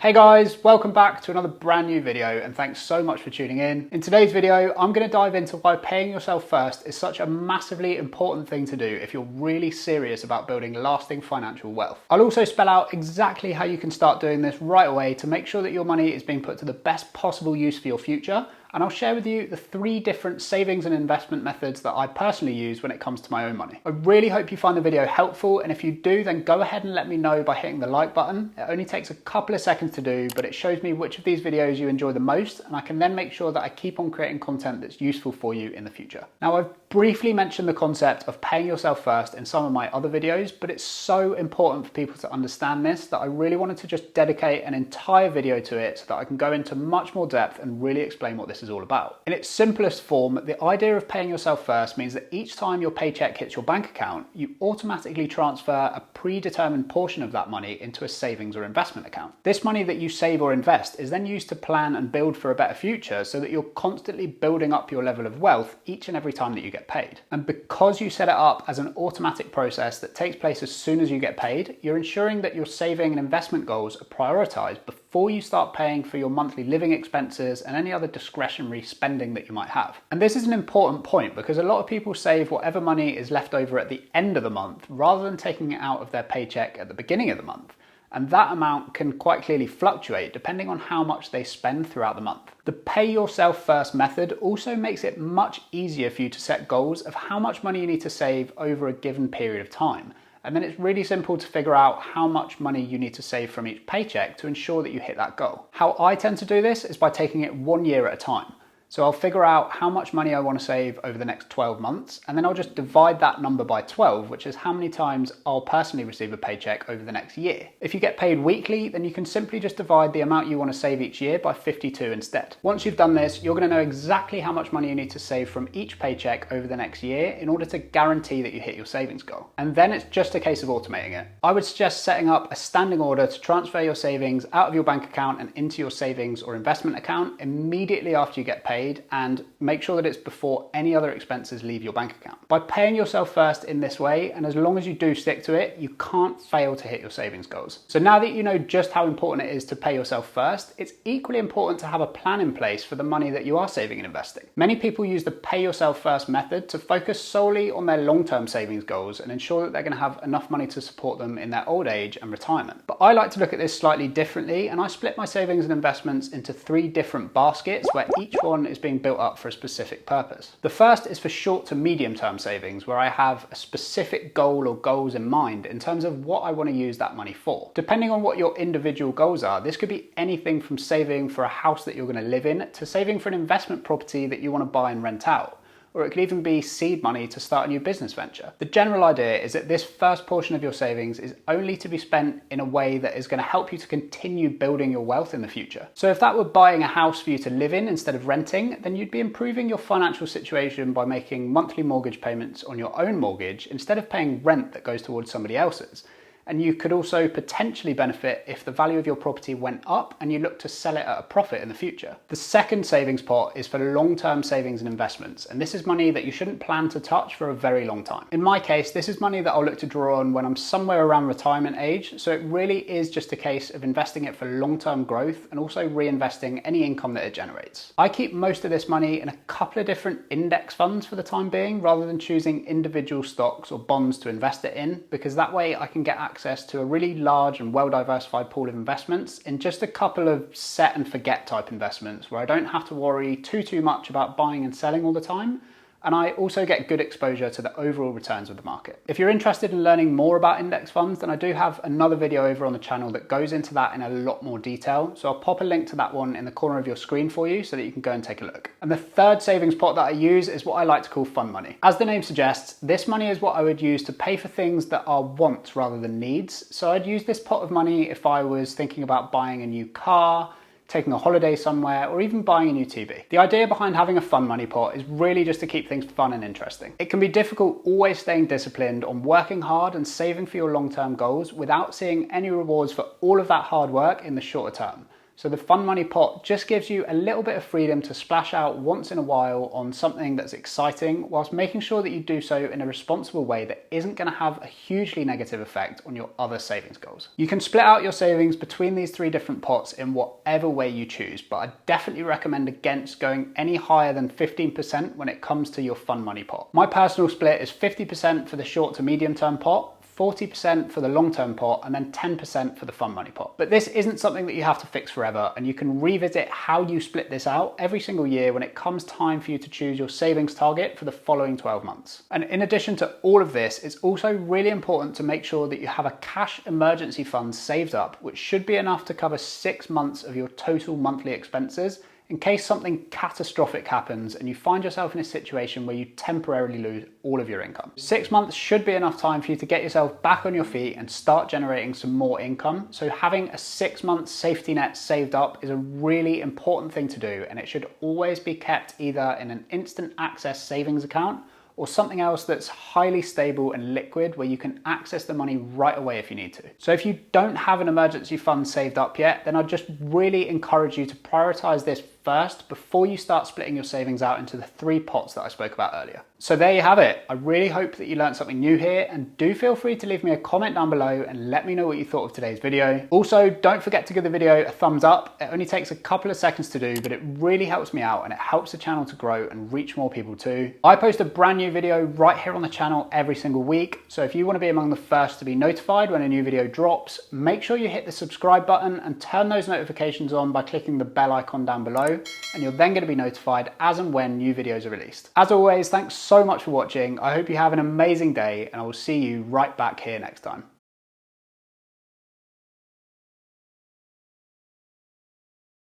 Hey guys, welcome back to another brand new video and thanks so much for tuning in. In today's video, I'm going to dive into why paying yourself first is such a massively important thing to do if you're really serious about building lasting financial wealth. I'll also spell out exactly how you can start doing this right away to make sure that your money is being put to the best possible use for your future. And I'll share with you the 3 different savings and investment methods that I personally use when it comes to my own money. I really hope you find the video helpful, and if you do, then go ahead and let me know by hitting the like button. It only takes a couple of seconds to do, but it shows me which of these videos you enjoy the most, and I can then make sure that I keep on creating content that's useful for you in the future. Now, I've briefly mentioned the concept of paying yourself first in some of my other videos, but it's so important for people to understand this that I really wanted to just dedicate an entire video to it so that I can go into much more depth and really explain what this is all about. In its simplest form, the idea of paying yourself first means that each time your paycheck hits your bank account, you automatically transfer a predetermined portion of that money into a savings or investment account. This money that you save or invest is then used to plan and build for a better future so that you're constantly building up your level of wealth each and every time that you get paid. And because you set it up as an automatic process that takes place as soon as you get paid, you're ensuring that your saving and investment goals are prioritized before you start paying for your monthly living expenses and any other discretionary spending that you might have. And this is an important point because a lot of people save whatever money is left over at the end of the month rather than taking it out of their paycheck at the beginning of the month. And that amount can quite clearly fluctuate depending on how much they spend throughout the month. The pay yourself first method also makes it much easier for you to set goals of how much money you need to save over a given period of time. And then it's really simple to figure out how much money you need to save from each paycheck to ensure that you hit that goal. How I tend to do this is by taking it 1 year at a time. So I'll figure out how much money I want to save over the next 12 months, and then I'll just divide that number by 12, which is how many times I'll personally receive a paycheck over the next year. If you get paid weekly, then you can simply just divide the amount you want to save each year by 52 instead. Once you've done this, you're going to know exactly how much money you need to save from each paycheck over the next year in order to guarantee that you hit your savings goal. And then it's just a case of automating it. I would suggest setting up a standing order to transfer your savings out of your bank account and into your savings or investment account immediately after you get paid, and make sure that it's before any other expenses leave your bank account. By paying yourself first in this way, and as long as you do stick to it, you can't fail to hit your savings goals. So now that you know just how important it is to pay yourself first, it's equally important to have a plan in place for the money that you are saving and investing. Many people use the pay yourself first method to focus solely on their long-term savings goals and ensure that they're going to have enough money to support them in their old age and retirement. But I like to look at this slightly differently, and I split my savings and investments into 3 different baskets where each one is being built up for a specific purpose. The first is for short to medium term savings, where I have a specific goal or goals in mind in terms of what I want to use that money for. Depending on what your individual goals are, this could be anything from saving for a house that you're going to live in to saving for an investment property that you want to buy and rent out. Or it could even be seed money to start a new business venture. The general idea is that this first portion of your savings is only to be spent in a way that is going to help you to continue building your wealth in the future. So if that were buying a house for you to live in instead of renting, then you'd be improving your financial situation by making monthly mortgage payments on your own mortgage instead of paying rent that goes towards somebody else's. And you could also potentially benefit if the value of your property went up and you look to sell it at a profit in the future. The second savings pot is for long-term savings and investments, and this is money that you shouldn't plan to touch for a very long time. In my case, this is money that I'll look to draw on when I'm somewhere around retirement age, so it really is just a case of investing it for long-term growth and also reinvesting any income that it generates. I keep most of this money in a couple of different index funds for the time being, rather than choosing individual stocks or bonds to invest it in, because that way I can get access to a really large and well-diversified pool of investments in just a couple of set and forget type investments where I don't have to worry too much about buying and selling all the time. And I also get good exposure to the overall returns of the market. If you're interested in learning more about index funds, then I do have another video over on the channel that goes into that in a lot more detail. So I'll pop a link to that one in the corner of your screen for you so that you can go and take a look. And the third savings pot that I use is what I like to call fun money. As the name suggests, this money is what I would use to pay for things that are wants rather than needs. So I'd use this pot of money if I was thinking about buying a new car, taking a holiday somewhere, or even buying a new TV. The idea behind having a fun money pot is really just to keep things fun and interesting. It can be difficult always staying disciplined on working hard and saving for your long-term goals without seeing any rewards for all of that hard work in the shorter term. So the fun money pot just gives you a little bit of freedom to splash out once in a while on something that's exciting, whilst making sure that you do so in a responsible way that isn't going to have a hugely negative effect on your other savings goals. You can split out your savings between these three different pots in whatever way you choose, but I definitely recommend against going any higher than 15% when it comes to your fun money pot. My personal split is 50% for the short to medium term pot, 40% for the long-term pot, and then 10% for the fun money pot. But this isn't something that you have to fix forever, and you can revisit how you split this out every single year when it comes time for you to choose your savings target for the following 12 months. And in addition to all of this, it's also really important to make sure that you have a cash emergency fund saved up, which should be enough to cover 6 months of your total monthly expenses in case something catastrophic happens and you find yourself in a situation where you temporarily lose all of your income. 6 months should be enough time for you to get yourself back on your feet and start generating some more income. So having a 6 month safety net saved up is a really important thing to do, and it should always be kept either in an instant access savings account or something else that's highly stable and liquid where you can access the money right away if you need to. So if you don't have an emergency fund saved up yet, then I'd just really encourage you to prioritize this first before you start splitting your savings out into the 3 pots that I spoke about earlier. So there you have it. I really hope that you learned something new here, and do feel free to leave me a comment down below and let me know what you thought of today's video. Also, don't forget to give the video a thumbs up. It only takes a couple of seconds to do, but it really helps me out and it helps the channel to grow and reach more people too. I post a brand new video right here on the channel every single week. So if you want to be among the first to be notified when a new video drops, make sure you hit the subscribe button and turn those notifications on by clicking the bell icon down below, and you're then going to be notified as and when new videos are released. As always, thanks so much for watching. I hope you have an amazing day, and I will see you right back here next time.